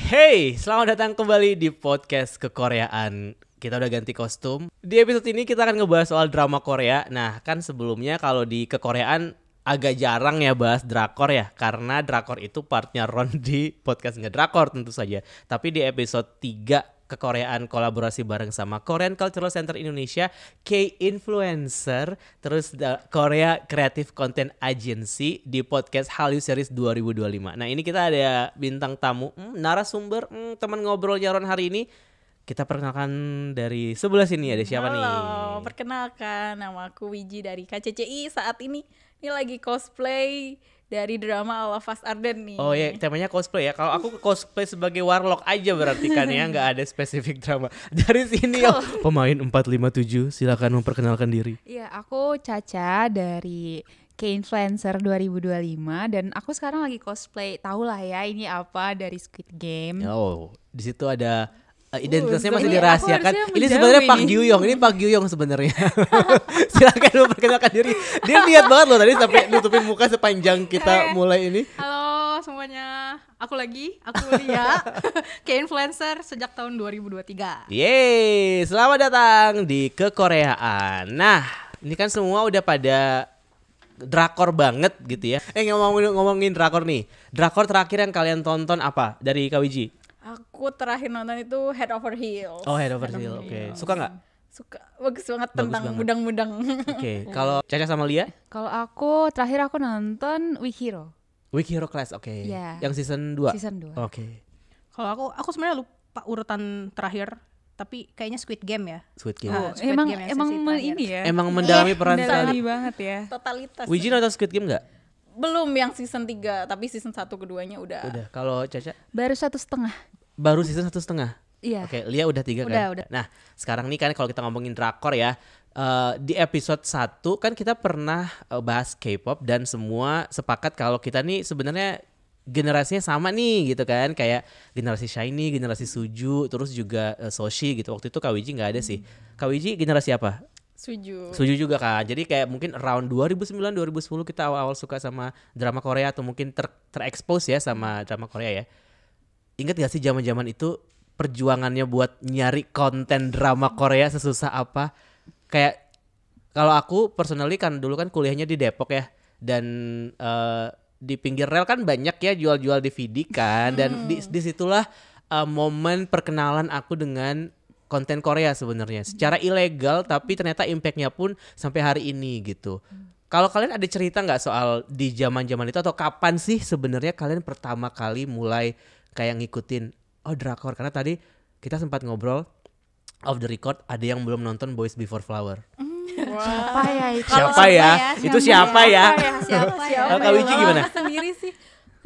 Hey, selamat datang kembali di podcast kekoreaan. Kita udah ganti kostum. Di episode ini kita akan ngebahas soal drama Korea. Nah, kan sebelumnya kalau di kekoreaan agak jarang ya bahas drakor ya, karena drakor itu partnya Ron di podcast Nggak Drakor tentu saja. Tapi di episode 3 kekoreaan kolaborasi bareng sama Korean Cultural Center Indonesia, K-Influencer, terus Korea Creative Content Agency di podcast Hallyu Series 2025. Nah, ini kita ada bintang tamu, narasumber, teman ngobrolnya Ron hari ini. Kita perkenalkan dari sebelah sini, ada siapa nih? Halo, perkenalkan nama aku Wiji dari KCCI. Saat ini lagi cosplay dari drama All of Us Arden nih. Oh ya, temanya cosplay ya. Kalau aku cosplay sebagai warlock aja berarti kan ya, nggak ada spesifik drama. Dari sini ya, pemain 457 silakan memperkenalkan diri. Iya, aku Caca dari K-Influencer 2025 dan aku sekarang lagi cosplay. Tahu lah ya ini apa dari Squid Game. Oh, di situ ada identitasnya masih ini dirahasiakan. aku Ini harusnya sebenarnya Pak menjauh Gyuyong. Ini Pak Gyuyong sebenarnya. Silakan memperkenalkan diri. Dia lihat banget loh tadi sampai nutupin muka sepanjang kita mulai ini. Halo semuanya, aku Lia, K-Influencer sejak tahun 2023. Yeay, selamat datang di kekoreaan. Nah, ini kan semua udah pada drakor banget gitu ya. Ngomongin drakor nih. Drakor terakhir yang kalian tonton apa dari Kak Wiji? Aku terakhir nonton itu Head Over Heels. Oh, Head Over Heels. Oke. Suka nggak? Suka, bagus banget Bagus tentang banget. mudang-mudang. Oke. Kalau Caca sama Lia? Kalau aku terakhir aku nonton Weak Hero Weak Hero Class, oke. Iya. Yang season 2? season 2. Oke. Kalau aku sebenarnya lupa urutan terakhir, tapi kayaknya Squid Game ya. Squid Game. Oh, Squid emang Game yang emang sesi terakhir. ini ya. Emang mendalami peran mendalami sekali. banget ya. Totalitas. Wiji nonton Squid Game nggak? Belum yang season 3, tapi season 1 keduanya udah. Udah. Kalau Caca? Baru 1,5. Baru season 1,5. Iya. Oke, Lia udah 3 kan? Udah. Nah, sekarang nih kan kalau kita ngomongin drakor ya, di episode 1 kan kita pernah bahas K-pop dan semua sepakat kalau kita nih sebenarnya generasinya sama nih gitu kan, kayak generasi SHINee, generasi Suju, terus juga Soshi gitu. Waktu itu Kak Wiji nggak ada sih. Kak Wiji generasi apa? Suju juga kan. Jadi kayak mungkin around 2009-2010 kita awal-awal suka sama drama Korea atau mungkin terekspos ya sama drama Korea ya. Ingat gak sih zaman-zaman itu perjuangannya buat nyari konten drama Korea sesusah apa? Kayak kalau aku personally kan dulu kan kuliahnya di Depok ya, dan di pinggir rel kan banyak ya jual-jual DVD kan, dan disitulah momen perkenalan aku dengan konten Korea sebenarnya secara ilegal, tapi ternyata impactnya pun sampai hari ini gitu. Kalau kalian ada cerita nggak soal di zaman-zaman itu, atau kapan sih sebenarnya kalian pertama kali mulai kayak ngikutin drakor? Karena tadi kita sempat ngobrol off the record, ada yang belum nonton Boys Before Flower. Siapa ya itu? Siapa ya? Itu siapa ya? Siapa Kak Wiji gimana? Aku sendiri sih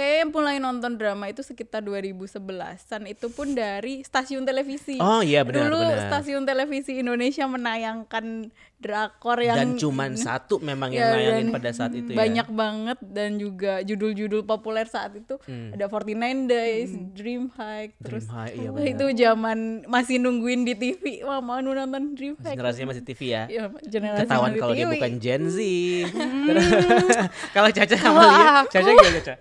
kayak mulai nonton drama itu sekitar 2011-an, itu pun dari stasiun televisi. Oh iya, benar. Dulu stasiun televisi Indonesia menayangkan drakor yang Dan cuman satu memang yang ya, nayangin dan pada saat itu ya. banyak banget, dan juga judul-judul populer saat itu ada 49 Days, Dream High, terus High, iya wah, benar. itu zaman masih nungguin di TV. Wah, mau nonton Dream High. Generasinya masih TV ya. Iya, generasi Ketahuan masih kalau dia TV. bukan Gen Z. Kalau Caca sama Lia, Caca gimana Caca?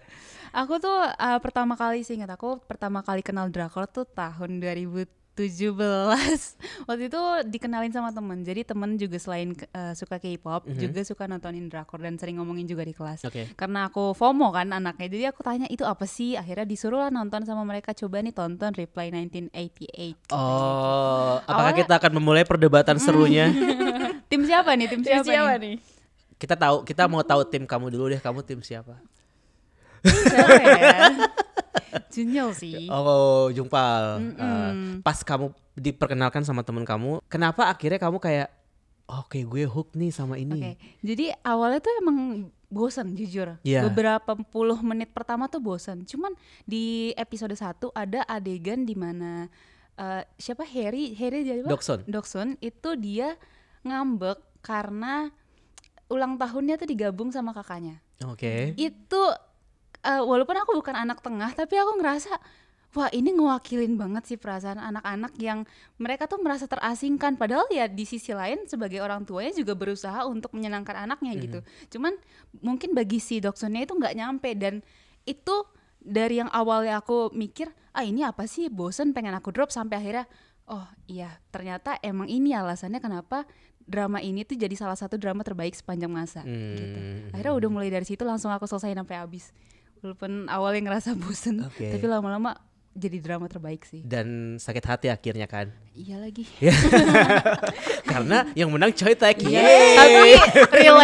Aku tuh pertama kali sih ingat, aku pertama kali kenal drakor tuh tahun 2017. Waktu itu dikenalin sama temen. Jadi temen juga selain suka K-pop, juga suka nontonin drakor dan sering ngomongin juga di kelas. Oke. Karena aku FOMO kan anaknya, jadi aku tanya itu apa sih. Akhirnya disuruh lah nonton sama mereka, coba nih tonton Reply 1988. Oh, apakah Awalnya- kita akan memulai perdebatan serunya? Tim siapa nih? Tim siapa, Siapa nih? nih? Kita mau tahu tim kamu dulu deh. Kamu tim siapa? Siapa ya? Junyo sih. Oh, Jungpal. Pas kamu diperkenalkan sama temen kamu, kenapa akhirnya kamu kayak oke, gue hook nih sama ini? Oke, jadi awalnya tuh emang bosan jujur. Iya. Beberapa puluh menit pertama tuh bosan. Cuman di episode 1 ada adegan di mana siapa Harry dia apa? Doksun itu dia ngambek karena ulang tahunnya tuh digabung sama kakaknya. Oke. Itu walaupun aku bukan anak tengah, tapi aku ngerasa wah ini ngewakilin banget sih perasaan anak-anak yang mereka tuh merasa terasingkan, padahal ya di sisi lain sebagai orang tuanya juga berusaha untuk menyenangkan anaknya gitu. Cuman mungkin bagi si Doksunnya itu nggak nyampe, dan itu dari yang awalnya aku mikir ini apa sih, bosen, pengen aku drop, sampai akhirnya oh iya ternyata emang ini alasannya kenapa drama ini tuh jadi salah satu drama terbaik sepanjang masa gitu. Akhirnya udah mulai dari situ langsung aku selesai sampai habis. Walaupun awalnya ngerasa bosen, tapi lama-lama jadi drama terbaik sih. Dan sakit hati akhirnya kan. Iya lagi. Karena yang menang Choi Taek. Tapi real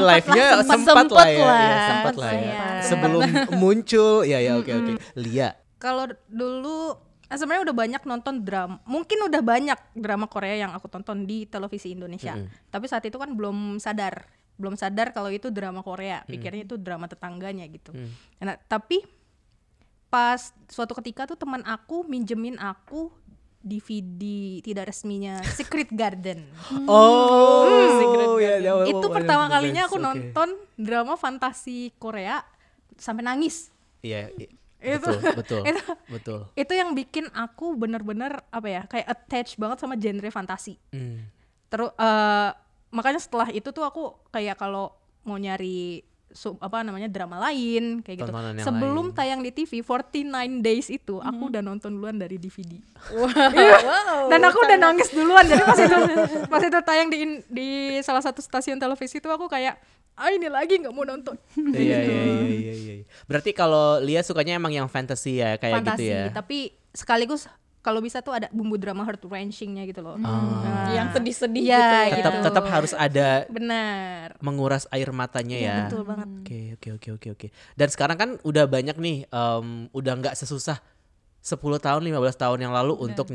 life-nya sempat lah ya. Sebelum muncul oke. Lia. Kalau dulu sebenarnya udah banyak nonton drama, mungkin udah banyak drama Korea yang aku tonton di televisi Indonesia. Tapi saat itu kan belum sadar kalau itu drama Korea, pikirnya itu drama tetangganya gitu. Nah, tapi pas suatu ketika tuh teman aku minjemin aku DVD tidak resminya Secret Garden. Secret Garden. Itu pertama kalinya aku nonton drama fantasi Korea sampai nangis. Iya. Betul. Itu yang bikin aku bener-bener kayak attach banget sama genre fantasi. Terus makanya setelah itu tuh aku kayak kalau mau nyari drama lain kayak gitu. Sebelum tayang di TV 49 days itu aku udah nonton duluan dari DVD. Wow. Dan aku udah nangis duluan. Jadi pas itu tayang di salah satu stasiun televisi itu aku kayak ini lagi nggak mau nonton. Iya. Berarti kalau Lia sukanya emang yang fantasy ya, kayak fantasi, gitu ya. Tapi sekaligus kalau bisa tuh ada bumbu drama heart wrenchingnya gitu loh. Yang sedih-sedih ya, gitu. Tetap harus ada. Benar. Menguras air matanya ya. Betul banget. Oke. Dan sekarang kan udah banyak nih, udah nggak sesusah 10 tahun, 15 tahun yang lalu untuk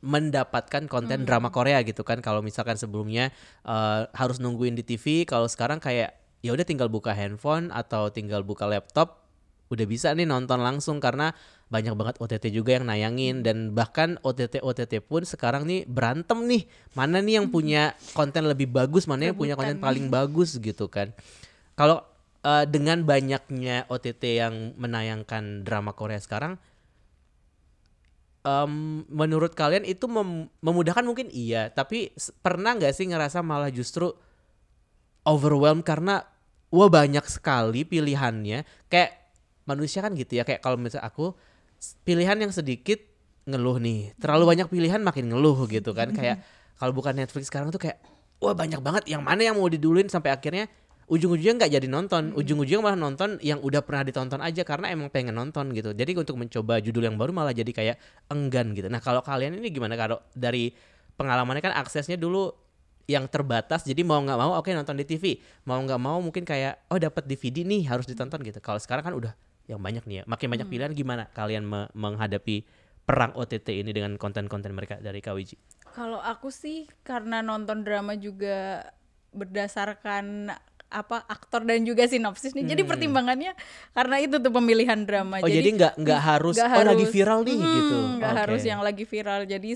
mendapatkan konten drama Korea gitu kan. Kalau misalkan sebelumnya harus nungguin di TV, kalau sekarang kayak ya udah tinggal buka handphone atau tinggal buka laptop udah bisa nih nonton langsung, karena banyak banget OTT juga yang nayangin. Dan bahkan OTT pun sekarang nih berantem nih, mana nih yang punya konten lebih bagus, mana yang punya konten paling bagus gitu kan. Kalau dengan banyaknya OTT yang menayangkan drama Korea sekarang, menurut kalian itu memudahkan? Mungkin iya, tapi pernah nggak sih ngerasa malah justru overwhelmed karena banyak sekali pilihannya? Kayak manusia kan gitu ya, kayak kalau misalnya aku pilihan yang sedikit ngeluh nih, terlalu banyak pilihan makin ngeluh gitu kan. Kayak kalau bukan Netflix sekarang tuh kayak banyak banget, yang mana yang mau diduluin, sampai akhirnya ujung-ujungnya nggak jadi nonton, ujung-ujungnya malah nonton yang udah pernah ditonton aja karena emang pengen nonton gitu. Jadi untuk mencoba judul yang baru malah jadi kayak enggan gitu. Nah kalau kalian ini gimana? Kalau dari pengalamannya kan aksesnya dulu yang terbatas, jadi mau nggak mau nonton di TV, mau nggak mau mungkin kayak dapat DVD nih harus ditonton gitu. Kalau sekarang kan udah yang banyak nih ya, makin banyak pilihan. Gimana kalian menghadapi perang OTT ini dengan konten-konten mereka dari KWG? Kalau aku sih karena nonton drama juga berdasarkan aktor dan juga sinopsis nih. Jadi pertimbangannya karena itu tuh pemilihan drama. Jadi nggak harus lagi viral nih gitu. Nggak harus yang lagi viral. Jadi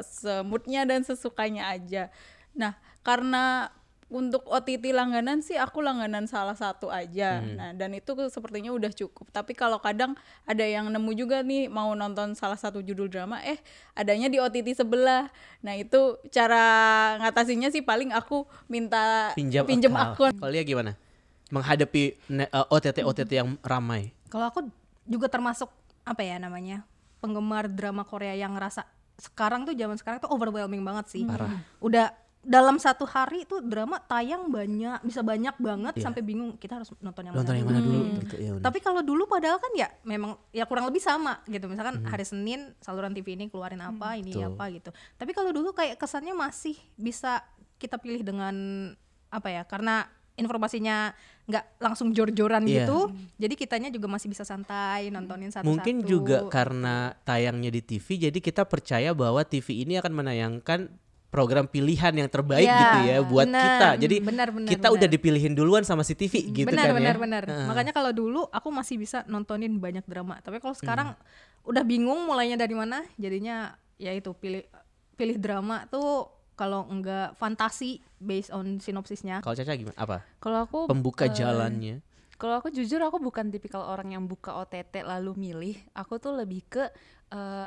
semutnya dan sesukanya aja. Nah, karena untuk OTT langganan sih aku langganan salah satu aja. Nah, dan itu sepertinya udah cukup. Tapi kalau kadang ada yang nemu juga nih mau nonton salah satu judul drama, adanya di OTT sebelah. Nah, itu cara ngatasinnya sih paling aku minta pinjam akun. Kalau Lia gimana menghadapi OTT yang ramai? Kalau aku juga termasuk penggemar drama Korea yang ngerasa sekarang tuh zaman sekarang tuh overwhelming banget sih. Parah. Udah dalam satu hari tuh drama tayang bisa banyak banget sampai bingung kita harus nonton yang mana dulu. Tapi kalau dulu padahal kan ya memang ya kurang lebih sama gitu. Misalkan hari Senin saluran TV ini keluarin apa, ini apa gitu. Tapi kalau dulu kayak kesannya masih bisa kita pilih dengan karena informasinya nggak langsung jor-joran gitu. Jadi kitanya juga masih bisa santai nontonin satu-satu. Mungkin juga karena tayangnya di TV, jadi kita percaya bahwa TV ini akan menayangkan program pilihan yang terbaik gitu ya buat kita. Jadi kita udah dipilihin duluan sama si TV gitu kan ya. Benar. Makanya kalau dulu aku masih bisa nontonin banyak drama. Tapi kalau sekarang udah bingung mulainya dari mana. Jadinya ya itu pilih drama tuh kalau enggak fantasi based on sinopsisnya. Kalau Caca gimana? Apa? Kalau aku pembuka jalannya. Kalau aku jujur aku bukan tipikal orang yang buka OTT lalu milih. Aku tuh lebih ke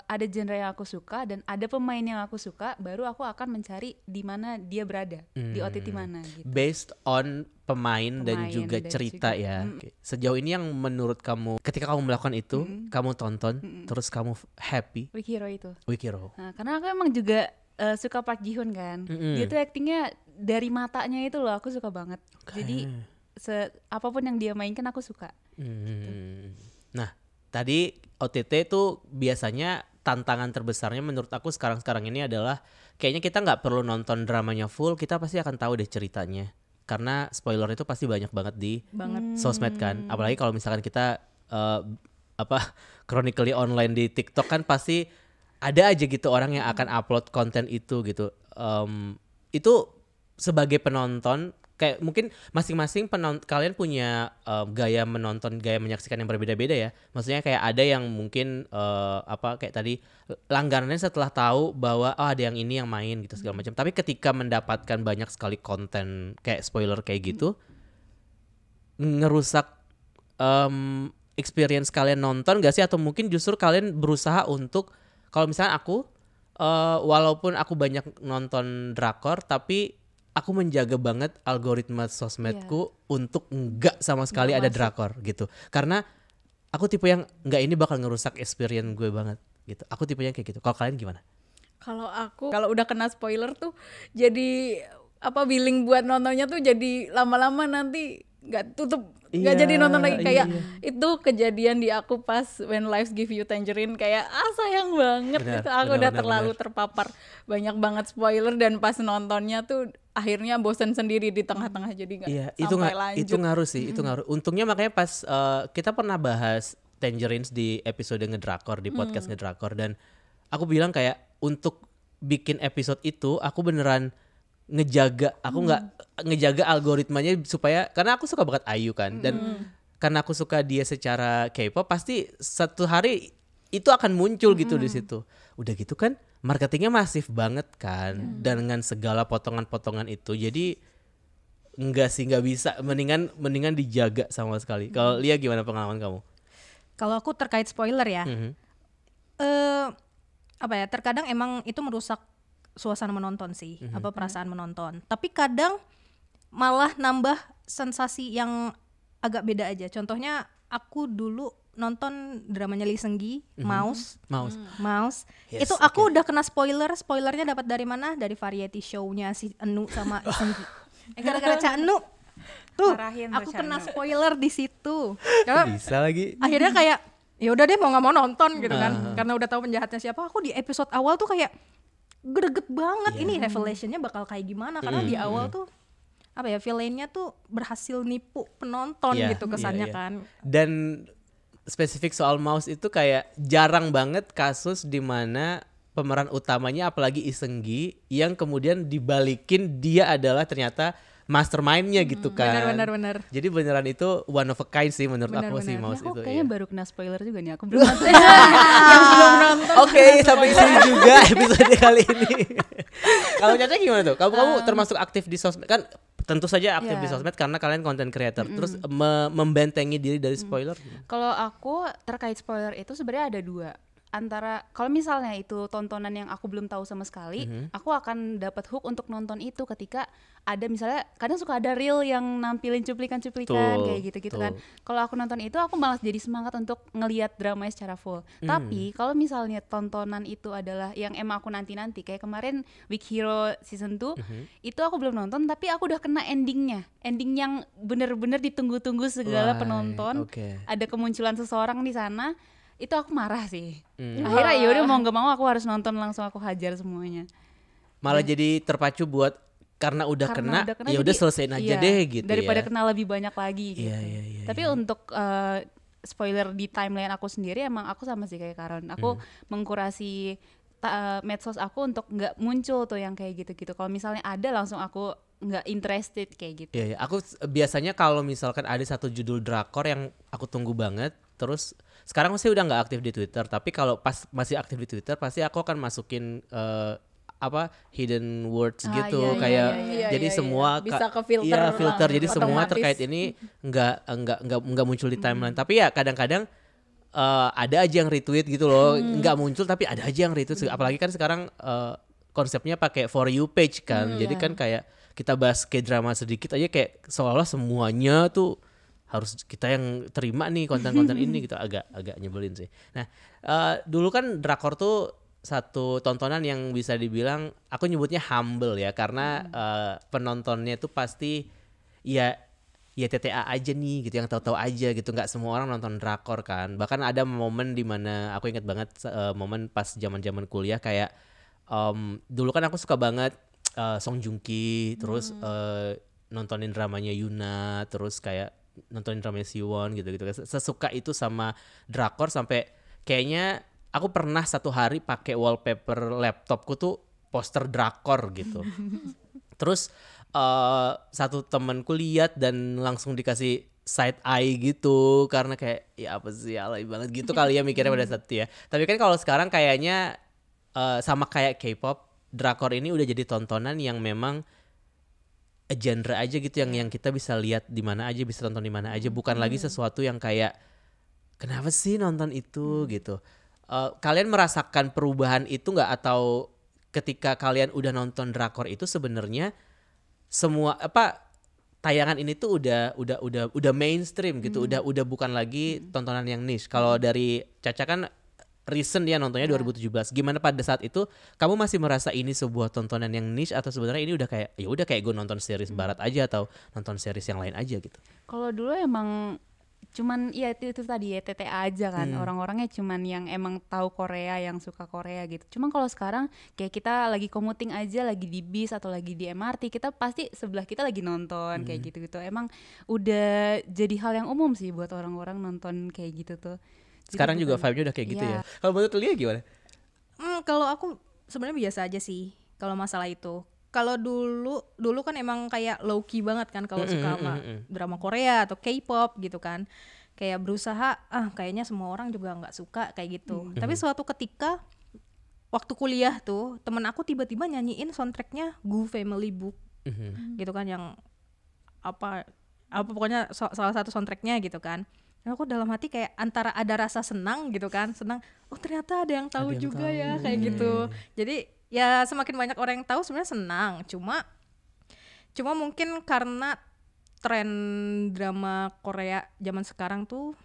ada genre yang aku suka dan ada pemain yang aku suka, baru aku akan mencari di mana dia berada, di OTT mana gitu. Based on pemain dan juga cerita ya. Sejauh ini yang menurut kamu ketika kamu melakukan itu, kamu tonton terus kamu happy? Weak Hero itu. Weak Hero. Nah, karena aku emang juga suka Park Ji Hoon kan. Dia tuh actingnya dari matanya itu loh, aku suka banget. Jadi apapun yang dia mainkan aku suka. Gitu. Nah, tadi OTT tuh biasanya tantangan terbesarnya menurut aku sekarang ini adalah kayaknya kita nggak perlu nonton dramanya full, kita pasti akan tahu deh ceritanya. Karena spoiler itu pasti banyak banget di sosmed kan. Apalagi kalau misalkan kita chronically online di TikTok kan pasti ada aja gitu orang yang akan upload konten itu gitu. Itu sebagai penonton kayak mungkin masing-masing kalian punya gaya menonton, gaya menyaksikan yang berbeda-beda ya. Maksudnya kayak ada yang mungkin kayak tadi langganannya setelah tahu bahwa ada yang ini yang main gitu segala macam. Tapi ketika mendapatkan banyak sekali konten kayak spoiler kayak gitu, ngerusak experience kalian nonton gak sih? Atau mungkin justru kalian berusaha untuk, kalau misalnya aku walaupun aku banyak nonton drakor tapi aku menjaga banget algoritma sosmedku untuk enggak sama sekali ada drakor gitu. Karena aku tipe yang enggak, ini bakal ngerusak experience gue banget gitu. Aku tipenya kayak gitu. Kalau kalian gimana? Kalau aku kalau udah kena spoiler tuh jadi willing buat nontonnya tuh jadi lama-lama nanti nggak jadi nonton lagi kayak itu kejadian di aku pas When Life Give You Tangerine, kayak sayang banget itu aku udah terlalu terpapar banyak banget spoiler dan pas nontonnya tuh akhirnya bosan sendiri di tengah-tengah, jadi nggak sampai lanjut. Itu ngaruh sih, itu ngaruh. Untungnya makanya pas kita pernah bahas Tangerines di episode ngedrakor, di podcast ngedrakor, dan aku bilang kayak untuk bikin episode itu aku beneran ngejaga algoritmanya supaya, karena aku suka banget IU kan, dan karena aku suka dia secara K-pop pasti satu hari itu akan muncul gitu di situ. Udah gitu kan marketingnya masif banget kan, dan dengan segala potongan-potongan itu, jadi nggak bisa, mendingan dijaga sama sekali. Kalau Lia gimana pengalaman kamu? Kalau aku terkait spoiler ya, terkadang emang itu merusak suasana menonton sih, perasaan menonton. Tapi kadang malah nambah sensasi yang agak beda aja. Contohnya aku dulu nonton dramanya Lee Seung-gi, Mouse. Yes, itu aku udah kena spoilernya dapat dari mana? Dari variety show-nya si Enu sama Lee Seung-gi. Gara-gara Ca Enu tuh aku kena spoiler di situ. Bisa lagi. Akhirnya kayak ya udah deh, mau nggak mau nonton gitu kan, karena udah tahu penjahatnya siapa. Aku di episode awal tuh kayak greget banget, ini revelationnya bakal kayak gimana, karena di awal tuh villainnya tuh berhasil nipu penonton gitu kesannya kan. Dan spesifik soal Mouse itu kayak jarang banget kasus di mana pemeran utamanya apalagi Lee Seung-gi yang kemudian dibalikin dia adalah ternyata mastermind-nya gitu kan. Benar. Jadi beneran itu one of a kind sih menurut aku sih Mouse itu. Aku kayaknya baru kena spoiler juga nih, aku belum nonton. Oke, sampai sini juga episode kali ini. Kalau Caca gimana tuh? Kamu termasuk aktif di sosmed kan? Tentu saja aktif di sosmed karena kalian content creator. Terus membentengi diri dari spoiler. Kalau aku terkait spoiler itu sebenarnya ada dua. Antara kalau misalnya itu tontonan yang aku belum tahu sama sekali, aku akan dapat hook untuk nonton itu ketika ada misalnya kadang suka ada reel yang nampilin cuplikan-cuplikan kayak gitu-gitu kan. Kalau aku nonton itu aku malah jadi semangat untuk ngelihat dramanya secara full. Tapi kalau misalnya tontonan itu adalah yang emang aku nanti-nanti, kayak kemarin Weak Hero season 2, itu aku belum nonton tapi aku udah kena ending yang bener-bener ditunggu-tunggu segala penonton. Ada kemunculan seseorang di sana. Itu aku marah sih. Akhirnya ya udah mau nggak mau aku harus nonton, langsung aku hajar semuanya. Malah jadi terpacu buat karena udah kena ya udah selesaiin aja deh gitu. Daripada kena lebih banyak lagi gitu. Tapi untuk spoiler di timeline aku sendiri emang aku sama sih kayak Karen. Aku mengkurasi medsos aku untuk nggak muncul tuh yang kayak gitu-gitu. Kalau misalnya ada langsung aku nggak interested kayak gitu. Iya, aku biasanya kalau misalkan ada satu judul drakor yang aku tunggu banget, terus sekarang masih udah nggak aktif di Twitter, tapi kalau pas masih aktif di Twitter pasti aku akan masukin hidden words gitu kayak jadi semua bisa ke filter filter jadi otomatis. semua terkait ini nggak muncul di timeline tapi ya kadang-kadang ada aja yang retweet gitu loh nggak muncul tapi ada aja yang retweet apalagi kan sekarang konsepnya pakai for you page kan jadi kan kayak kita bahas K-drama sedikit aja kayak seolah-olah semuanya tuh harus kita yang terima nih konten-konten ini gitu agak nyebelin sih. Nah dulu kan drakor tuh satu tontonan yang bisa dibilang aku nyebutnya humble ya karena penontonnya tuh pasti ya TTA aja nih gitu yang tahu-tahu aja gitu nggak semua orang nonton drakor kan bahkan ada momen dimana aku ingat banget momen pas zaman kuliah kayak dulu kan aku suka banget Song Joong Ki terus nontonin dramanya Yuna terus kayak nontonin dramanya Siwon gitu sesuka itu sama drakor sampai kayaknya aku pernah satu hari pakai wallpaper laptopku tuh poster drakor gitu. Terus satu temanku lihat dan langsung dikasih side eye gitu karena kayak ya apa sih alay banget gitu kali ya mikirnya pada saat itu ya. Tapi kan kalau sekarang kayaknya sama kayak K-pop, drakor ini udah jadi tontonan yang memang genre aja gitu yang kita bisa lihat di mana aja, bisa tonton di mana aja, bukan lagi sesuatu yang kayak kenapa sih nonton itu gitu. Kalian merasakan perubahan itu nggak atau ketika kalian udah nonton drakor itu sebenarnya semua tayangan ini tuh udah mainstream gitu, udah bukan lagi tontonan yang niche. Kalau dari Caca kan recent ya nontonnya 2017. Gimana pada saat itu kamu masih merasa ini sebuah tontonan yang niche atau sebenarnya ini udah kayak ya udah kayak gue nonton series barat aja atau nonton series yang lain aja gitu? Kalau dulu emang cuman ya itu tadi ya TTA aja kan orang-orangnya cuman yang emang tahu Korea yang suka Korea gitu. Cuman kalau sekarang kayak kita lagi commuting aja lagi di bis atau lagi di MRT kita pasti sebelah kita lagi nonton kayak gitu emang udah jadi hal yang umum sih buat orang-orang nonton kayak gitu tuh. Sekarang jadi juga vibe-nya udah kayak gitu ya. Kalau menurut Lia gimana? Kalau aku sebenarnya biasa aja sih kalau masalah itu. Kalau dulu kan emang kayak low key banget kan kalau suka sama drama Korea atau K-pop gitu kan. Kayak berusaha kayaknya semua orang juga nggak suka kayak gitu. Tapi suatu ketika waktu kuliah tuh temen aku tiba-tiba nyanyiin soundtracknya Gu Family Book gitu kan yang apa pokoknya salah satu soundtracknya gitu kan. Dan aku dalam hati kayak antara ada rasa senang gitu kan, senang ternyata ada yang tahu juga ya kayak gitu. Jadi ya semakin banyak orang yang tahu sebenarnya senang, cuma mungkin karena tren drama Korea zaman sekarang tuh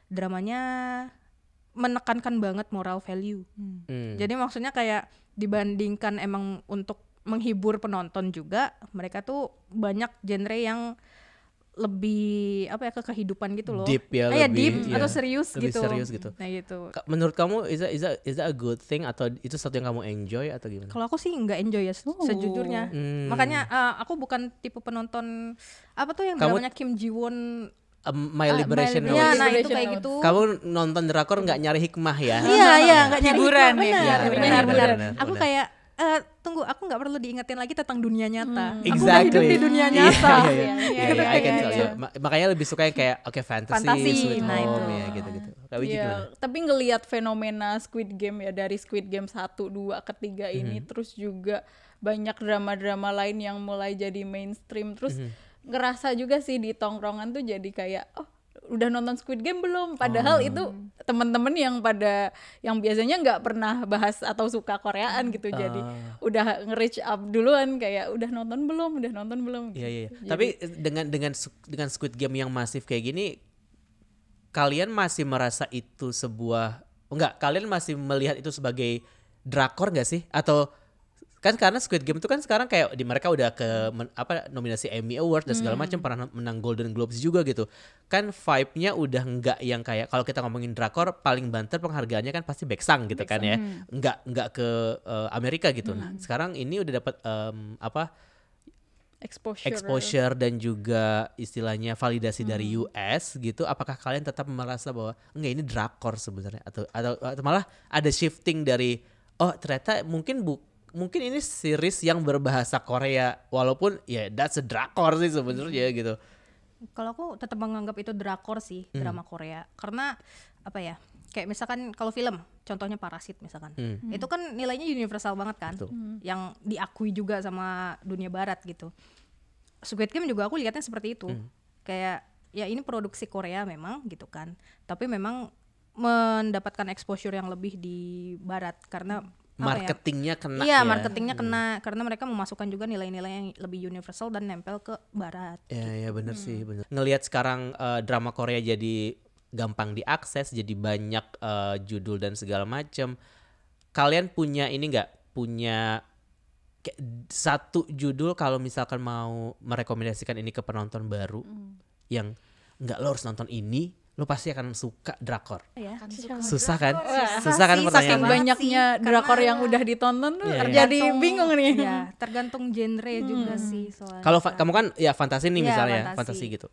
dramanya menekankan banget moral value. Jadi maksudnya kayak dibandingkan emang untuk menghibur penonton juga, mereka tuh banyak genre yang lebih ke kehidupan gitu loh. Deep ya, deep atau serius lebih gitu. Serius gitu. Nah gitu. Menurut kamu is that a good thing atau itu sesuatu yang kamu enjoy atau gimana? Kalau aku sih nggak enjoy ya sejujurnya. Makanya aku bukan tipe penonton yang namanya Kim Ji Won My Liberation Notes. Ya, nah itu kayak gitu. Kamu nonton drakor nggak nyari hikmah ya? Iya, nggak nyari hiburan hikmah. Benar. Aku Benar. kayak tunggu, aku nggak perlu diingetin lagi tentang dunia nyata. Aku Exactly. udah hidup di dunia nyata. Iya, I can tell you. Makanya lebih suka yang kayak fantasi, sweet nah home itu. ya gitu-gitu. Kak Wiji gimana? Tapi ngelihat fenomena Squid Game ya dari Squid Game 1, 2, ketiga ini terus juga banyak drama-drama lain yang mulai jadi mainstream terus ngerasa juga sih di tongkrongan tuh jadi kayak udah nonton Squid Game belum? Padahal itu teman-teman yang biasanya nggak pernah bahas atau suka Koreaan gitu, jadi udah nge-reach up duluan kayak udah nonton belum? Iya. Tapi dengan Squid Game yang masif kayak gini, kalian masih merasa itu kalian masih melihat itu sebagai drakor nggak sih? Atau kan karena Squid Game itu kan sekarang kayak mereka udah ke nominasi Emmy Award dan segala macam, pernah menang Golden Globes juga gitu. Kan vibe-nya udah nggak yang kayak kalau kita ngomongin drakor paling banter penghargaannya kan pasti Baeksang gitu kan ya. Nggak ke Amerika gitu. Nah, sekarang ini udah dapat exposure dan juga istilahnya validasi dari US gitu. Apakah kalian tetap merasa bahwa enggak ini drakor sebenarnya atau malah ada shifting dari ternyata mungkin ini series yang berbahasa Korea walaupun ya that's a drakor sih sebenarnya gitu. Kalau aku tetap menganggap itu drakor sih, drama Korea. Karena kayak misalkan kalau film, contohnya Parasit misalkan, itu kan nilainya universal banget kan, yang diakui juga sama dunia barat gitu. Squid Game juga aku lihatnya seperti itu, kayak ya ini produksi Korea memang gitu kan, tapi memang mendapatkan exposure yang lebih di barat karena marketingnya kena iya, marketingnya kena karena mereka memasukkan juga nilai-nilai yang lebih universal dan nempel ke barat. Ya benar sih, benar. Ngelihat sekarang drama Korea jadi gampang diakses, jadi banyak judul dan segala macam. Kalian punya ini nggak? Punya kayak satu judul kalau misalkan mau merekomendasikan ini ke penonton baru yang nggak lo harus nonton ini, lo pasti akan suka drakor. Ya, susah kan? Susah kan saking pertanyaannya? banyaknya drakor yang udah ditonton tuh jadi bingung nih. Ya, tergantung genre juga sih soalnya. Kalau kamu kan ya fantasi nih Iya, misalnya, fantasi. fantasi gitu.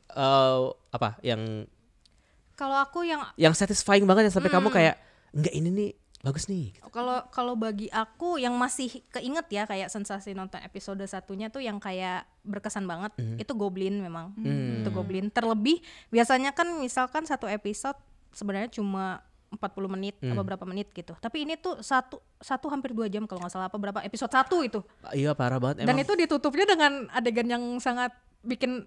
Apa yang Kalau aku yang satisfying banget ya sampai kamu kayak enggak ini nih bagus nih gitu. Kalau bagi aku yang masih keinget ya kayak sensasi nonton episode satunya tuh yang kayak berkesan banget itu Goblin memang. Itu Goblin. Terlebih biasanya kan misalkan satu episode sebenarnya cuma 40 menit atau berapa menit gitu. Tapi ini tuh satu hampir 2 jam kalau nggak salah, apa berapa episode 1 itu. Iya parah banget Dan emang. itu ditutupnya dengan adegan yang sangat bikin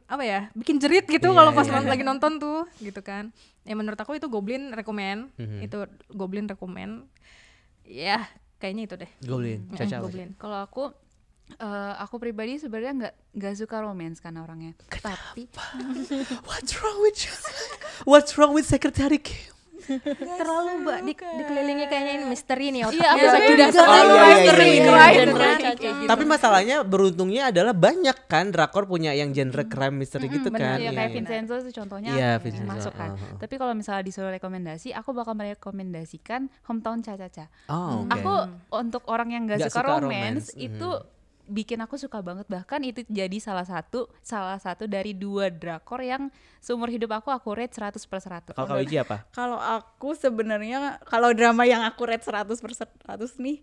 bikin jerit gitu kalau pas lagi nonton tuh gitu kan. Ya menurut aku itu Goblin rekomen. Itu Goblin rekomen. Ya kayaknya itu deh. Goblin. Caca. Goblin. Kalau aku pribadi sebenarnya nggak suka romance kan orangnya. Tapi What's wrong with you? What's wrong with Secretary Kim? Terlalu dikelilingi kayaknya ini misteri nih otaknya. Iya, Sudah selalu misteri, Tapi Tapi masalahnya beruntungnya adalah banyak kan drakor punya yang genre crime mystery gitu kan. ya kayak Iya. Vincenzo itu contohnya Iya, Vincenzo. masuk kan. Tapi kalau misalnya disuruh rekomendasi, aku bakal merekomendasikan Hometown Cha-Cha-Cha. Oh, oke. Aku untuk orang yang Nggak nggak suka suka romance romance. itu bikin aku suka banget, bahkan itu jadi salah satu dari 2 drakor yang seumur hidup aku rate 100/100. Kalau Kak Wiji apa? Kalau aku sebenarnya kalau drama yang aku rate 100/100 nih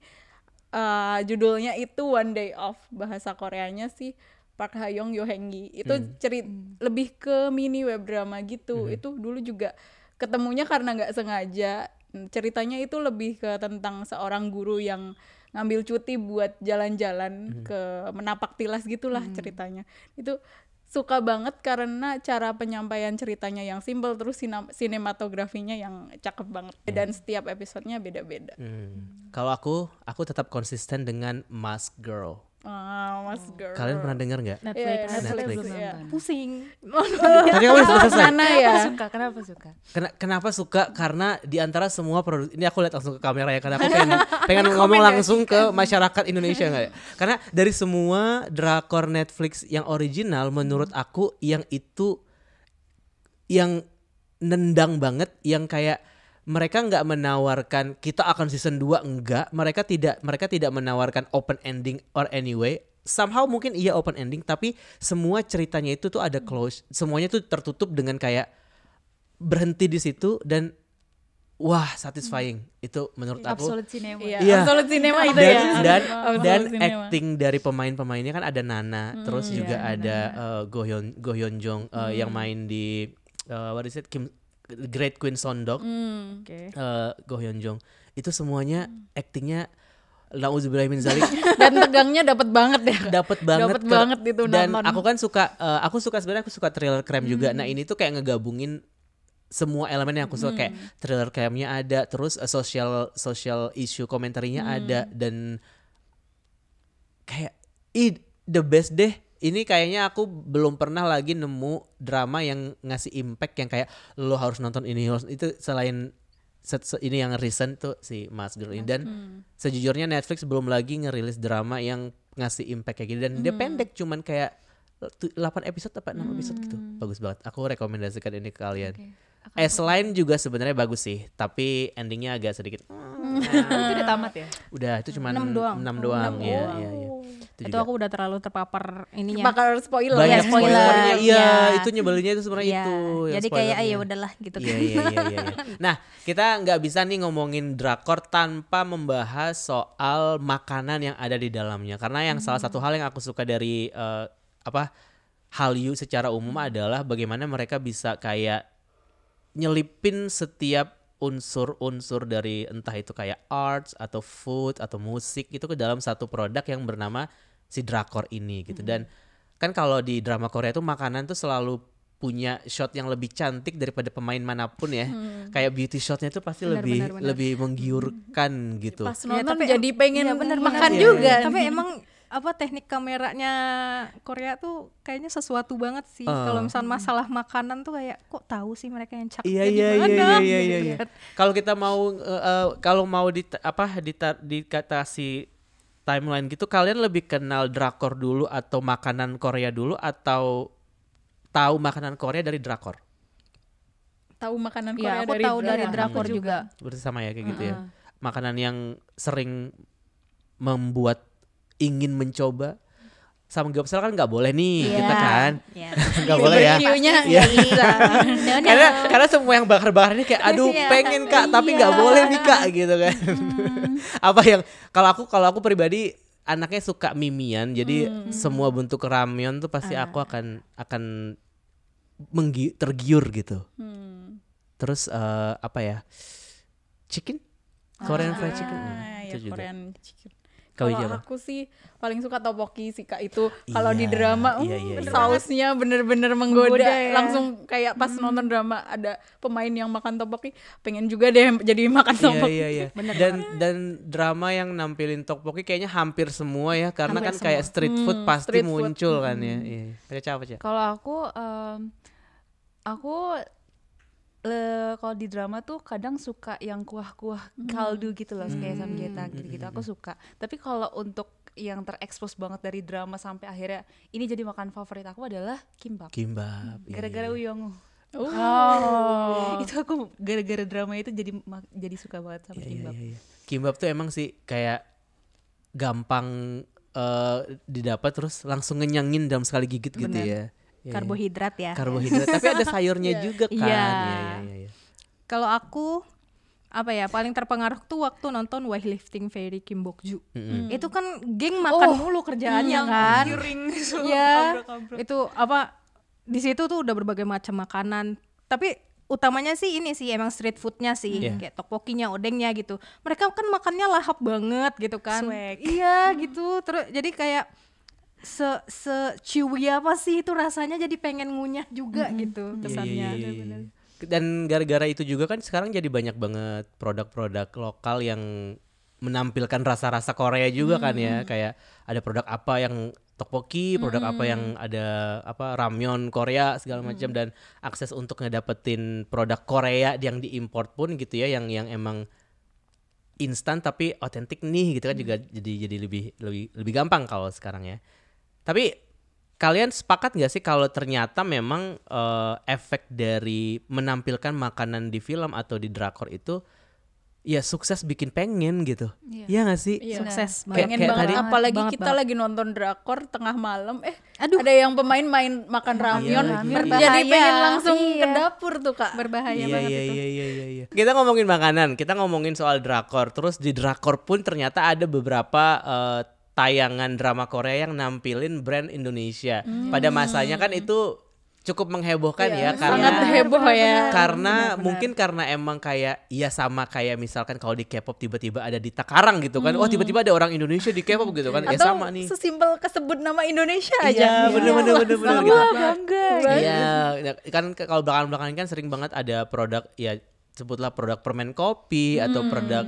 judulnya itu One Day Off, bahasa Koreanya sih Park Ha-young Yohenggi. Itu lebih ke mini web drama gitu. Itu dulu juga ketemunya karena nggak sengaja. Ceritanya itu lebih ke tentang seorang guru yang ngambil cuti buat jalan-jalan ke menapak tilas gitulah ceritanya. Itu suka banget karena cara penyampaian ceritanya yang simple, terus sinematografinya yang cakep banget, dan setiap episodenya beda-beda. Kalau aku tetap konsisten dengan Mask Girl. Mas Girl. Kalian pernah dengar nggak? Netflix. Iya. Pusing. Tadi kamu udah selesai. Mana ya? Kenapa suka? Kenapa suka? Karena di antara semua produk ini aku lihat langsung ke kamera ya, karena aku pengen ngomong langsung ke masyarakat Indonesia nggak ya? Karena dari semua drakor Netflix yang original, menurut aku yang itu yang nendang banget, yang kayak mereka nggak menawarkan kita akan season 2, enggak. Mereka tidak menawarkan open ending or anyway. Somehow mungkin iya open ending, tapi semua ceritanya itu tuh ada close. Semuanya tuh tertutup dengan kayak berhenti di situ dan wah satisfying. Itu menurut aku. Absolute Cinema. Iya, Absolute Cinema itu ya. Dan Absolute Cinema. acting dari pemain-pemainnya kan ada Nana, terus juga ada Go Hyun Jong yang main di what is it, Great Queen Sondok, Go Hyun Jong. Itu semuanya actingnya nauzubillah min zalik. Dan tegangnya dapat banget deh. Dapat banget. Dapat banget itu Dan nonton. aku kan sebenarnya aku suka thriller crime juga. Nah, ini tuh kayak ngegabungin semua elemen yang aku suka, kayak thriller crime-nya ada, terus social issue komentarinya ada, dan kayak the best deh. Ini kayaknya aku belum pernah lagi nemu drama yang ngasih impact yang kayak lo harus nonton ini. Itu selain ini yang recent tuh si Mask Girl ini. Dan sejujurnya Netflix belum lagi ngerilis drama yang ngasih impact kayak gini. Dan dia pendek, cuman kayak 8 episode apa 6 episode gitu. Bagus banget. Aku rekomendasikan ini ke kalian. S-Line juga sebenarnya bagus sih, tapi endingnya agak sedikit. Itu udah tamat ya? Udah, itu cuma 6 6 doang. Iya. Itu aku udah terlalu terpapar ininya. Bakal spoiler. Banyak ya, spoiler. spoilernya. Iya, Iya. itu nyebelinnya itu sebenarnya Iya. itu. yang Jadi kayak spoilernya. ya udahlah gitu kan. Iya. Nah, kita nggak bisa nih ngomongin drakor tanpa membahas soal makanan yang ada di dalamnya. Karena yang salah satu hal yang aku suka dari Hallyu secara umum adalah bagaimana mereka bisa kayak nyelipin setiap unsur-unsur dari entah itu kayak arts atau food atau musik itu ke dalam satu produk yang bernama si drakor ini gitu. Dan kan kalau di drama Korea tuh makanan tuh selalu punya shot yang lebih cantik daripada pemain manapun ya. Kayak beauty shotnya tuh pasti lebih menggiurkan gitu. Pas nonton jadi pengen makan juga. Tapi emang teknik kameranya Korea tuh kayaknya sesuatu banget sih. Kalau misalnya masalah makanan tuh kayak kok tahu sih mereka yang cakep gimana. Iya. Kalau kita mau kalau mau dikasih timeline gitu, kalian lebih kenal drakor dulu atau makanan Korea dulu atau tahu makanan Korea dari drakor? Tahu makanan Korea aku tahu dari drakor juga. Berarti sama ya kayak gitu ya. Makanan yang sering membuat ingin mencoba. Sama Gapsel kan nggak boleh nih, kita kan nggak boleh ya. Karena semua yang bakar-bakar ini kayak aduh pengen Kak, tapi nggak boleh nih Kak gitu kan. Apa yang kalau aku pribadi anaknya suka mimian, jadi semua bentuk ramyeon tuh pasti aku akan tergiur gitu. Terus chicken, Korean fried chicken, itu juga. Korean chicken. Kalau aku sih paling suka tteokbokki sih Kak, itu kalau di drama sausnya bener-bener menggoda ya. Langsung kayak pas nonton drama ada pemain yang makan tteokbokki, pengen juga deh jadi makan tteokbokki. Iya. Dan drama yang nampilin tteokbokki kayaknya hampir semua ya, karena hampir kan semua. Kayak street food pasti street muncul food. Kan ya. Iya. Kayak apa sih? Kalau aku kalau di drama tuh kadang suka yang kuah-kuah kaldu gitu loh, kayak samgyetang gitu-gitu aku suka. Tapi kalau untuk yang terekspos banget dari drama sampai akhirnya ini jadi makan favorit aku adalah kimbap. Gara-gara Uyongu. Itu aku gara-gara drama itu jadi suka banget sama kimbap. Iya. Kimbap tuh emang sih kayak gampang didapat terus langsung ngenyangin dalam sekali gigit gitu ya. Karbohidrat ya. Karbohidrat, tapi ada sayurnya juga kan. Iya. Kalau aku paling terpengaruh tuh waktu nonton Weightlifting Fairy Kim Bok-ju. Itu kan geng makan mulu kerjaannya kan. Iya. Itu di situ tuh udah berbagai macam makanan. Tapi utamanya sih ini sih emang street foodnya sih, kayak tteokbokkinya, odengnya gitu. Mereka kan makannya lahap banget gitu kan. Swag. Iya gitu. Terus jadi kayak chewy apa sih itu rasanya, jadi pengen ngunyah juga gitu kesannya. Iya. Dan gara-gara itu juga kan sekarang jadi banyak banget produk-produk lokal yang menampilkan rasa-rasa Korea juga kan ya. Kayak ada produk apa yang tteokbokki, produk apa yang ada ramyeon Korea segala macam, dan akses untuk ngedapetin produk Korea yang diimport pun gitu ya, yang emang instan tapi otentik nih gitu kan, juga jadi lebih gampang kalau sekarang ya. Tapi kalian sepakat gak sih kalau ternyata memang efek dari menampilkan makanan di film atau di drakor itu ya sukses bikin pengen gitu. Iya gak sih? Iya. Sukses pengen banget tadi, apalagi banget kita lagi nonton drakor tengah malam ada yang pemain main makan ramyeon, jadi pengen langsung ke dapur tuh Kak. Berbahaya banget itu. Iya. Kita ngomongin makanan, kita ngomongin soal drakor. Terus di drakor pun ternyata ada beberapa tayangan drama Korea yang nampilin brand Indonesia. Pada masanya kan itu cukup menghebohkan ya, karena sangat heboh ya. Karena mungkin karena emang kayak sama kayak misalkan kalau di K-pop tiba-tiba ada di Takarang gitu kan. Tiba-tiba ada orang Indonesia di K-pop gitu kan. Atau sama nih. sesimpel kesebut nama Indonesia aja. Iya, bener gitu. Bangga. Iya, kan kalau belakangan kan sering banget ada produk ya, sebutlah produk permen kopi atau produk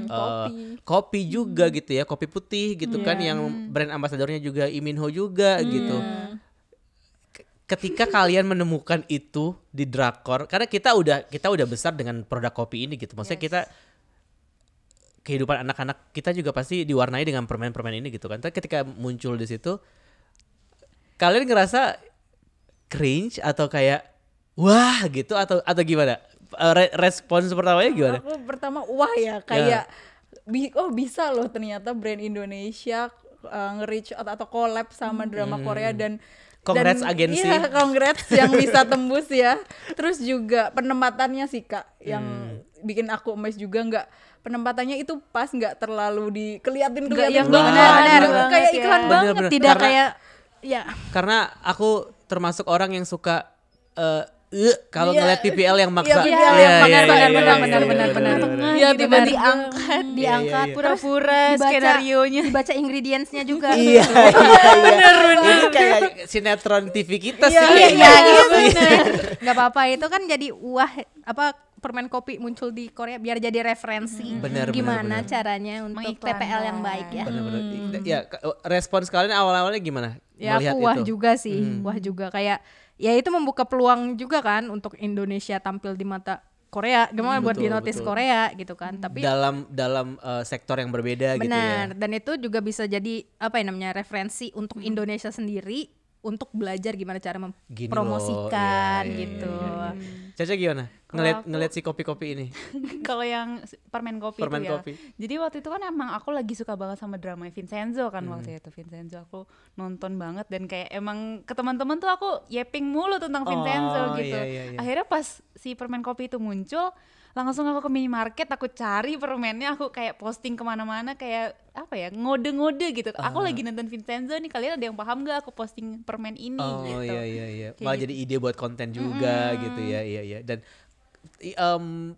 kopi juga gitu ya, kopi putih gitu kan, yang brand ambasadornya juga Lee Min Ho juga gitu. Ketika kalian menemukan itu di drakor, karena kita udah besar dengan produk kopi ini gitu. Maksudnya kita kehidupan anak-anak kita juga pasti diwarnai dengan permen-permen ini gitu kan. Tapi ketika muncul di situ, kalian ngerasa cringe atau kayak wah gitu atau gimana? Respons pertamanya gimana? Aku pertama wah ya, kayak bisa loh ternyata brand Indonesia nge-reach atau collab sama drama Korea, dan congrats agensi. Iya, congrats yang bisa tembus ya. Terus juga penempatannya sih Kak yang bikin aku emes juga, penempatannya itu pas, nggak terlalu kelihatan benar, kayak iklan banget, tidak kayak karena aku termasuk orang yang suka kalau ngeliat PPL yang maksa. Benar. Iya, tiba diangkat pura-pura skenario-nya, dibaca ingredients-nya juga. Iya. Ini kayak sinetron TV kita sih. Iya, benar. Enggak apa-apa, itu kan jadi permen kopi muncul di Korea biar jadi referensi gimana caranya untuk TPL yang baik ya. Benar. Ya, respons kalian awal-awalnya gimana? Ya aku wah juga sih, wah juga kayak ya itu membuka peluang juga kan untuk Indonesia tampil di mata Korea, gimana buat di notice Korea gitu kan. Tapi dalam sektor yang berbeda gitu ya. Benar, dan itu juga bisa jadi referensi untuk Indonesia sendiri untuk belajar gimana cara mempromosikan gitu. Caca gimana? Ngeliat si kopi-kopi ini. Kalau yang permen kopi kopi. Jadi waktu itu kan emang aku lagi suka banget sama drama Vincenzo kan waktu itu. Vincenzo aku nonton banget dan kayak emang ke teman-teman tuh aku yeping mulu tentang Vincenzo gitu. Iya. Akhirnya pas si permen kopi itu muncul, langsung aku ke minimarket, aku cari permennya, aku kayak posting kemana-mana kayak ngode-ngode gitu. Aku lagi nonton Vincenzo nih, kalian ada yang paham gak aku posting permen ini gitu. Oh iya. Malah jadi ide buat konten juga gitu ya. Iya. Dan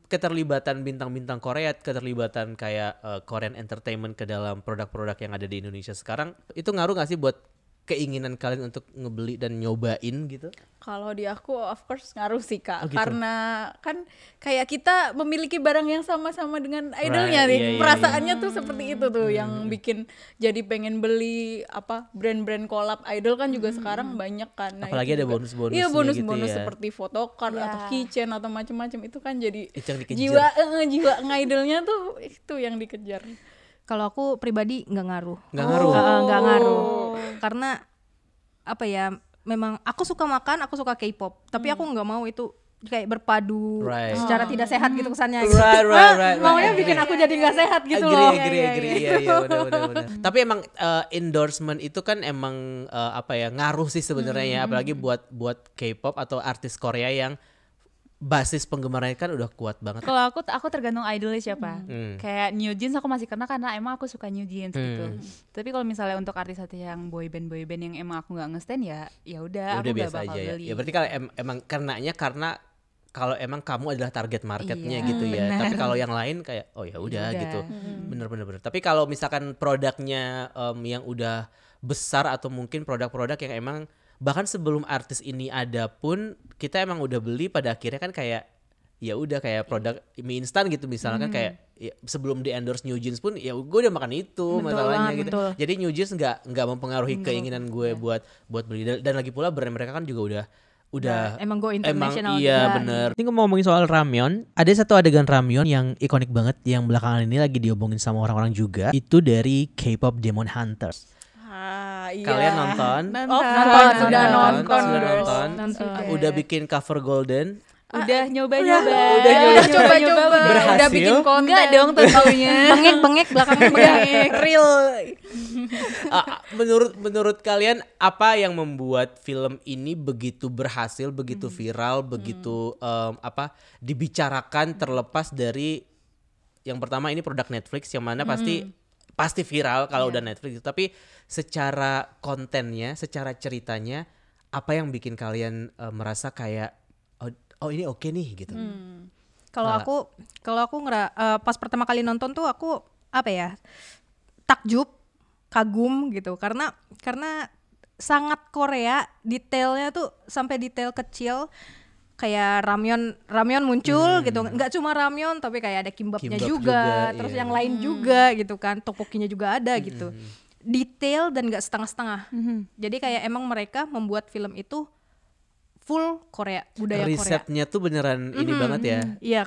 keterlibatan bintang-bintang Korea, keterlibatan kayak Korean entertainment ke dalam produk-produk yang ada di Indonesia sekarang, itu ngaruh gak sih buat keinginan kalian untuk ngebeli dan nyobain gitu? Kalau di aku of course ngaruh sih Kak, karena kan kayak kita memiliki barang yang sama-sama dengan idolnya nih, perasaannya tuh seperti itu tuh yang bikin jadi pengen beli brand-brand collab idol kan juga sekarang banyak kan. Nah, apalagi ada bonus-bonusnya. Iya bonus-bonus gitu ya. Seperti photocard atau keychain atau macam-macam itu kan jadi jiwa ngidolnya tuh itu yang dikejar. Kalau aku pribadi nggak ngaruh. Nggak ngaruh. Karena memang aku suka makan, aku suka K-pop, tapi aku nggak mau itu kayak berpadu secara tidak sehat gitu kesannya. Maunya bikin aku jadi nggak sehat gitu loh. Agree. Iya, benar. Tapi emang endorsement itu kan emang ngaruh sih sebenarnya ya, apalagi buat K-pop atau artis Korea yang basis penggemarnya kan udah kuat banget. Kalau aku tergantung idolnya siapa. Kayak New Jeans aku masih kena karena emang aku suka New Jeans gitu. Tapi kalau misalnya untuk artis-artis yang boyband yang emang aku nggak nge-stan ya udah aku nggak bakal beli. Ya berarti kalau emang karena kalau emang kamu adalah target marketnya gitu ya. Bener. Tapi kalau yang lain kayak ya udah gitu. Bener. Tapi kalau misalkan produknya yang udah besar atau mungkin produk-produk yang emang bahkan sebelum artis ini ada pun kita emang udah beli, pada akhirnya kan kayak ya udah kayak produk mie instan gitu misalnya kan kayak ya, sebelum di endorse New Jeans pun ya gue udah makan itu masalahnya gitu. Jadi New Jeans nggak mempengaruhi keinginan gue buat beli, dan lagi pula brand mereka kan juga udah emang go international. Iya bener. Ini ngomongin soal ramyeon, ada satu adegan ramyeon yang ikonik banget yang belakangan ini lagi diomongin sama orang-orang juga, itu dari K-pop Demon Hunters. Iya. Kalian nonton? Sudah nonton. Udah bikin cover golden. Udah nyoba. Berhasil. Udah bikin konten. Enggak dong tentunya. Bengek belakangnya bengek. Real. Menurut kalian apa yang membuat film ini begitu berhasil, begitu viral, begitu dibicarakan, terlepas dari yang pertama ini produk Netflix yang mana pasti viral kalau udah Netflix, tapi secara kontennya, secara ceritanya, apa yang bikin kalian merasa kayak ini oke nih gitu? Kalau aku pas pertama kali nonton tuh aku takjub, kagum gitu, karena sangat Korea, detailnya tuh sampai detail kecil. Kayak ramyeon muncul gitu, nggak cuma ramyeon tapi kayak ada kimbapnya juga, terus yang lain juga gitu kan, tteokbokkinya juga ada gitu, detail dan nggak setengah-setengah. Jadi kayak emang mereka membuat film itu full Korea, budaya Korea. Risetnya tuh beneran ini banget ya. Iya,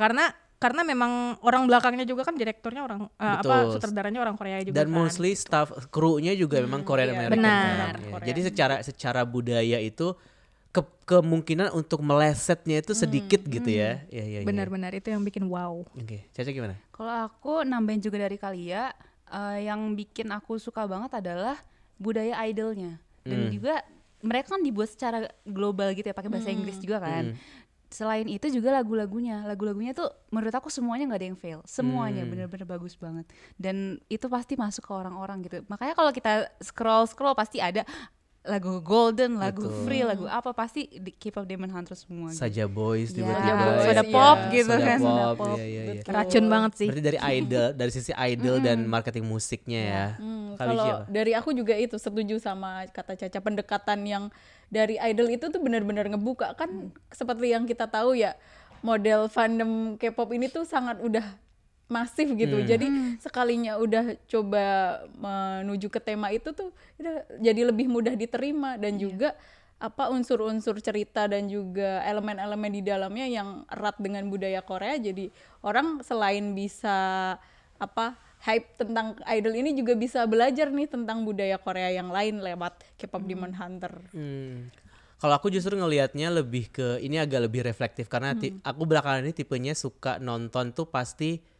karena memang orang belakangnya juga kan direkturnya orang sutradaranya orang Korea juga. Dan mostly staff krunya juga memang Korean American. Benar. Ya. Jadi secara budaya itu kemungkinan untuk melesetnya itu sedikit gitu ya. Ya. Benar-benar itu yang bikin wow. Oke. Caca gimana? Kalau aku nambahin juga dari Kalia, yang bikin aku suka banget adalah budaya idolnya. Dan juga mereka kan dibuat secara global gitu ya, pakai bahasa Inggris juga kan. Selain itu juga lagunya tuh menurut aku semuanya nggak ada yang fail, semuanya benar-benar bagus banget, dan itu pasti masuk ke orang-orang gitu. Makanya kalau kita scroll pasti ada lagu Golden, lagu Betul. Free, lagu apa pasti di K-pop Demon Hunter semua. Saja Boys Ya, tiba-tiba. Soda Iya. Pop gitu Soda kan. Pop, Pop, iya. betul. Racun banget sih. Berarti dari sisi idol dan marketing musiknya ya. Kali Kalau siapa? dari aku juga itu setuju sama kata Caca, pendekatan yang dari idol itu tuh benar-benar ngebuka kan seperti yang kita tahu ya, model fandom K-pop ini tuh sangat udah masif gitu. Jadi sekalinya udah coba menuju ke tema itu tuh udah jadi lebih mudah diterima dan juga apa unsur-unsur cerita dan juga elemen-elemen di dalamnya yang erat dengan budaya Korea, jadi orang selain bisa apa hype tentang idol ini juga bisa belajar nih tentang budaya Korea yang lain lewat K-pop Demon Hunter. Kalau aku justru ngelihatnya lebih ke ini agak lebih reflektif karena aku belakangan ini tipenya suka nonton tuh pasti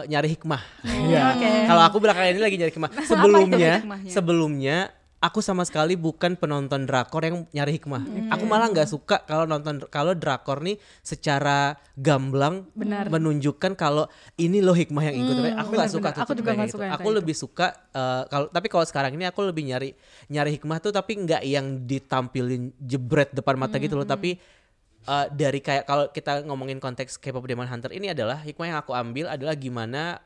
nyari hikmah. Iya. Kalau aku belakangan ini lagi nyari hikmah. hikmahnya? Sebelumnya aku sama sekali bukan penonton drakor yang nyari hikmah. Aku malah nggak suka kalau drakor nih secara gamblang menunjukkan kalau ini loh hikmah yang ikut. Aku nggak suka tuh. Aku juga nggak suka yang Aku lebih suka kalau sekarang ini aku lebih nyari hikmah tuh tapi nggak yang ditampilin jebret depan mata gitu loh, tapi dari kayak kalau kita ngomongin konteks K-pop Demon Hunter ini adalah hikmah yang aku ambil adalah gimana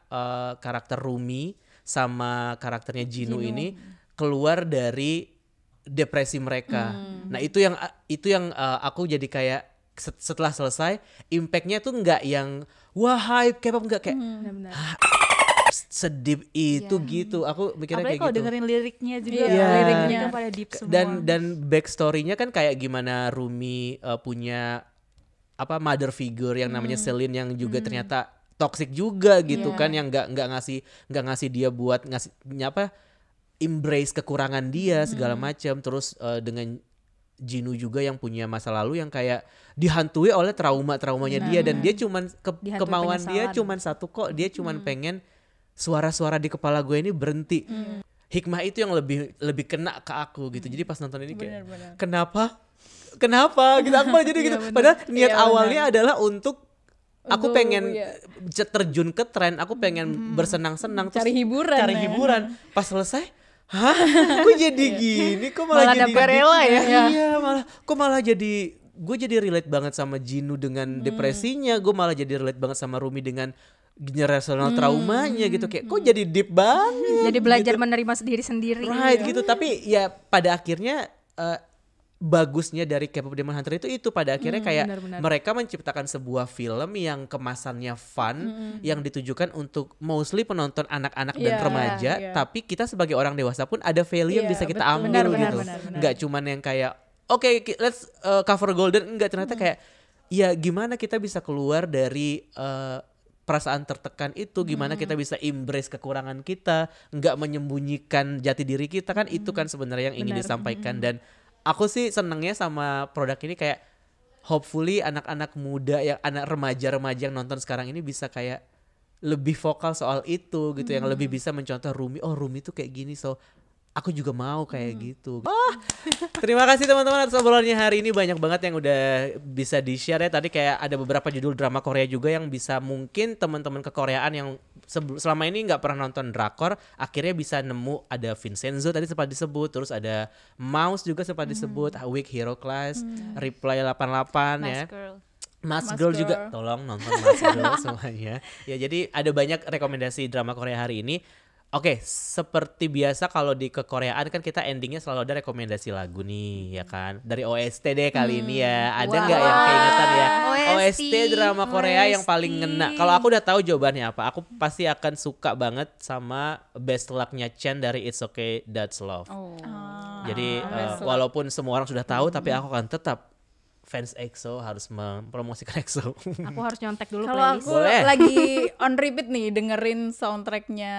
karakter Rumi sama karakternya Jinu ini keluar dari depresi mereka. Nah itu yang aku jadi kayak setelah selesai impactnya tuh nggak yang wah hype K-pop, nggak kayak sedip itu gitu. Aku mikirnya Apalagi kayak kalau gitu. dengerin liriknya juga, Iya. liriknya kan pada deep semua. Dan backstory-nya kan kayak gimana Rumi punya apa mother figure yang namanya Celine yang juga ternyata toxic juga gitu kan, yang nggak ngasih dia buat ngasih apa embrace kekurangan dia segala macam. Terus dengan Jinu juga yang punya masa lalu yang kayak dihantui oleh traumanya dia, dan dia cuman kemauan dia cuman satu kok, dia cuman pengen suara-suara di kepala gue ini berhenti. Hikmah itu yang lebih kena ke aku gitu. Jadi pas nonton ini kayak kenapa gitu, aku malah jadi gitu. Padahal niat awalnya adalah untuk aku pengen terjun ke tren, aku pengen bersenang-senang, Cari hiburan. Pas selesai, hah? Kok jadi gini? Kok malah jadi rela ya? Iya, kok malah jadi gue jadi relate banget sama Jinu dengan depresinya, gue malah jadi relate banget sama Rumi dengan generational traumanya gitu, kayak kok jadi deep banget. Jadi belajar gitu. menerima diri sendiri. Right gitu, tapi ya pada akhirnya bagusnya dari K-pop Demon Hunter itu pada akhirnya kayak mereka menciptakan sebuah film yang kemasannya fun, yang ditujukan untuk mostly penonton anak-anak dan remaja, tapi kita sebagai orang dewasa pun ada value yang bisa kita ambil gitu. Nggak cuman yang kayak oke, let's cover Golden, enggak, ternyata kayak ya gimana kita bisa keluar dari perasaan tertekan itu, gimana kita bisa embrace kekurangan kita, nggak menyembunyikan jati diri kita kan, itu kan sebenarnya yang ingin disampaikan. Dan aku sih senengnya sama produk ini kayak hopefully anak-anak muda yang anak remaja yang nonton sekarang ini bisa kayak lebih vokal soal itu gitu, yang lebih bisa mencontoh Rumi, oh Rumi tuh kayak gini, so aku juga mau kayak gitu. Terima kasih teman-teman atas obrolannya hari ini, banyak banget yang udah bisa di-share ya. Tadi kayak ada beberapa judul drama Korea juga yang bisa mungkin teman-teman kekoreaan yang selama ini nggak pernah nonton drakor akhirnya bisa nemu. Ada Vincenzo tadi sempat disebut, terus ada Mouse juga sempat disebut, Weak Hero Class, Reply 88 ya. Mas Girl juga, tolong nonton Mas Girl semuanya. Ya jadi ada banyak rekomendasi drama Korea hari ini. Oke, seperti biasa kalau di kekoreaan kan kita endingnya selalu ada rekomendasi lagu nih, ya kan? Dari OST deh kali ini ya. Ada nggak yang keingetan ya? OST drama Korea yang paling ngena. Kalau aku udah tahu jawabannya apa, aku pasti akan suka banget sama Best Luck-nya Chen dari It's Okay That's Love. Jadi walaupun semua orang sudah tahu, tapi aku akan tetap fans EXO, harus mempromosikan EXO. Aku harus nyontek dulu Kalau playlist. aku lagi on repeat nih dengerin soundtracknya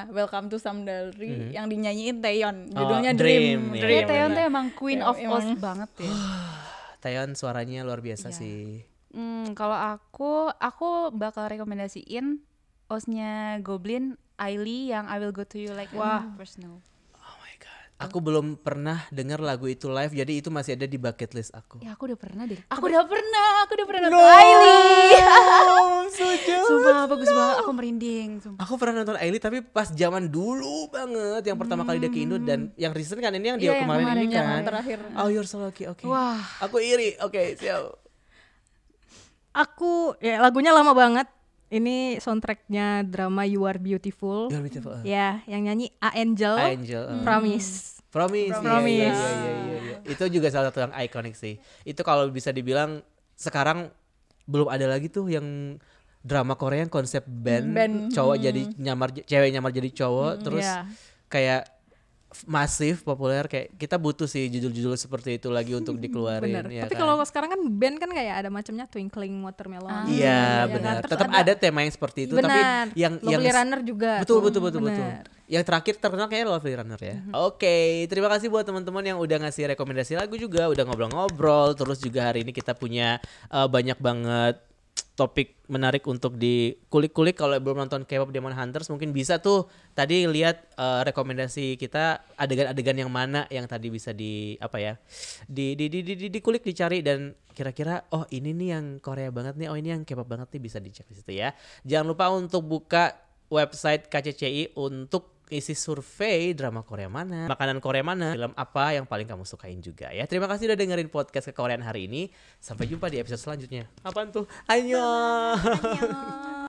Welcome to Samdalri yang dinyanyiin Taeyeon, judulnya Dream. Ya, Taeyeon tuh emang Queen of Oz banget ya. Taeyeon suaranya luar biasa sih. Kalau aku bakal rekomendasiin Oz-nya Goblin, Ailey yang I Will Go to You Like a Personal. Oh my god. Aku belum pernah dengar lagu itu live, jadi itu masih ada di bucket list aku. Ya aku udah pernah deh. Aku udah pernah nonton Ailey. Sumpah bagus banget, aku merinding. Sumpah. Aku pernah nonton Ailey tapi pas zaman dulu banget, yang pertama kali dia ke Indo, dan yang recent kan ini yang dia kemarin ini kan. Terakhir. Oh, You're So Lucky. Oke. Wah. Aku iri. Oke, siap. Aku ya lagunya lama banget. Ini soundtracknya drama You Are Beautiful. You're Beautiful. Ya, yang nyanyi Angel. Promise. Iya. Itu juga salah satu yang ikonik sih. Itu kalau bisa dibilang sekarang belum ada lagi tuh yang drama Korea yang konsep band. Cowok jadi cewek nyamar jadi cowok, terus kayak masif populer. Kayak kita butuh sih judul-judul seperti itu lagi untuk dikeluarin. Bener. Ya Tapi kan? kalau sekarang kan band kan kayak ada macamnya Twinkling Watermelon. Iya Ya benar. kan? Terus Tetap ada tema yang seperti itu, benar. tapi yang Lovely Runner juga. Betul. Benar. Yang terakhir terkenal kayaknya Lovely Runner ya. Oke, terima kasih buat teman-teman yang udah ngasih rekomendasi lagu juga, udah ngobrol-ngobrol. Terus juga hari ini kita punya banyak banget topik menarik untuk dikulik-kulik. Kalau belum nonton K-pop Demon Hunters mungkin bisa tuh tadi lihat rekomendasi kita, adegan-adegan yang mana yang tadi bisa dikulik, dicari, dan kira-kira oh ini nih yang Korea banget nih, oh ini yang K-pop banget nih, bisa dicek di situ ya. Jangan lupa untuk buka website KCCI untuk isi survei drama Korea mana, makanan Korea mana, film apa yang paling kamu sukain juga ya. Terima kasih udah dengerin podcast Kekoreaan hari ini. Sampai jumpa di episode selanjutnya. Apaan tuh? Annyeong.